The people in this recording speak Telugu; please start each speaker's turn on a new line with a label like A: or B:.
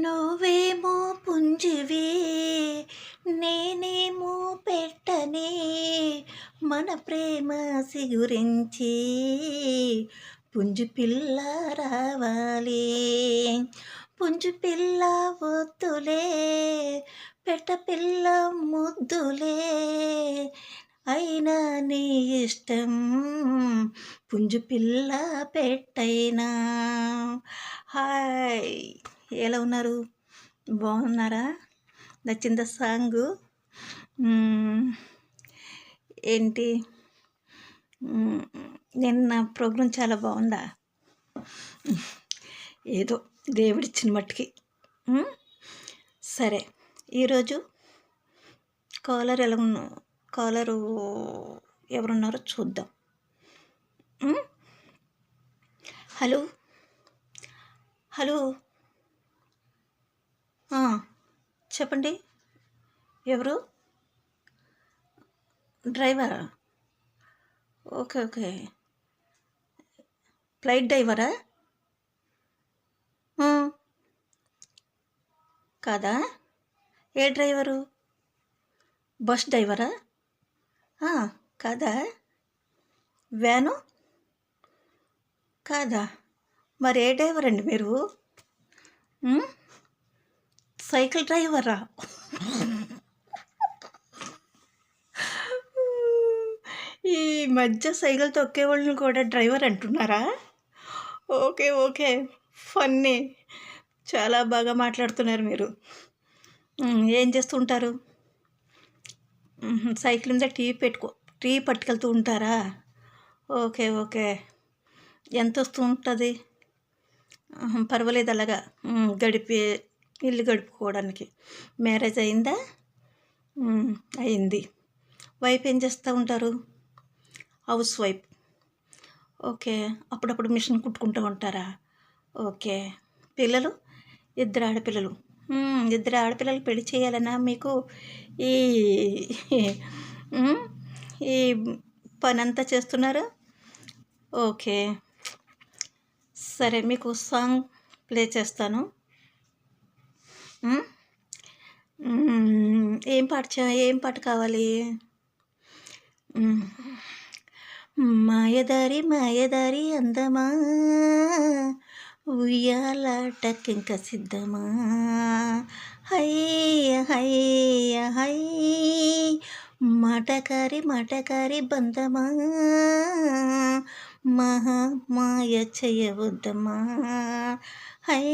A: నువ్వేమో పుంజివి, నేనేమో పెట్టనే, మన ప్రేమ సిగురించి పుంజు పిల్ల రావాలి. పుంజు పిల్ల వద్దులే, పెట్ట పిల్ల ముద్దులే, అయినా నీ ఇష్టం, పుంజు పిల్ల పెట్టైనా. హాయ్, ఎలా ఉన్నారు? బాగున్నారా? నచ్చిందా సాంగు? ఏంటి, నిన్న ప్రోగ్రాం చాలా బాగుందా? ఏదో దేవుడిచ్చిన మట్టుకి. సరే, ఈరోజు కాలరు ఎవరున్నారో చూద్దాం. హలో హలో, చెప్పండి, ఎవరు? డ్రైవరా? ఓకే ఓకే, ఫ్లైట్ డ్రైవరా? కాదా? ఏ డ్రైవరు? బస్ డ్రైవరా? కాదా? వ్యాను? కాదా? మరి ఏ డ్రైవర్ అండి మీరు? సైకిల్ డ్రైవరా? ఈ మధ్య సైకిల్ తొక్కే వాళ్ళని కూడా డ్రైవర్ అంటున్నారా? ఓకే ఓకే, ఫన్నీ, చాలా బాగా మాట్లాడుతున్నారు మీరు. ఏం చేస్తుంటారు? సైకిల్ మీద టీ పట్టుకెళ్తూ ఉంటారా? ఓకే ఓకే, ఎంత వస్తూ ఉంటుంది? పర్వాలేదు, అలాగా ఇల్లు గడుపుకోవడానికి. మ్యారేజ్ అయిందా? అయింది. వైఫ్ ఏం చేస్తూ ఉంటారు? House wife. ఓకే, అప్పుడప్పుడు మిషన్ కుట్టుకుంటూ ఉంటారా? ఓకే. పిల్లలు? ఇద్దరు ఆడపిల్లలు పెళ్లి చేయాలన్నా మీకు ఈ ఈ పని అంతా చేస్తున్నారు? ఓకే సరే, మీకు సాంగ్ ప్లే చేస్తాను. ఏం పాట కావాలి? మాయదారి అందమా, ఉయ్యాలాటకింక సిద్ధమా, హయ్య హయ్య హై, మాటకారి బంధమా, మహా మాయ చేయవద్దమా, హై.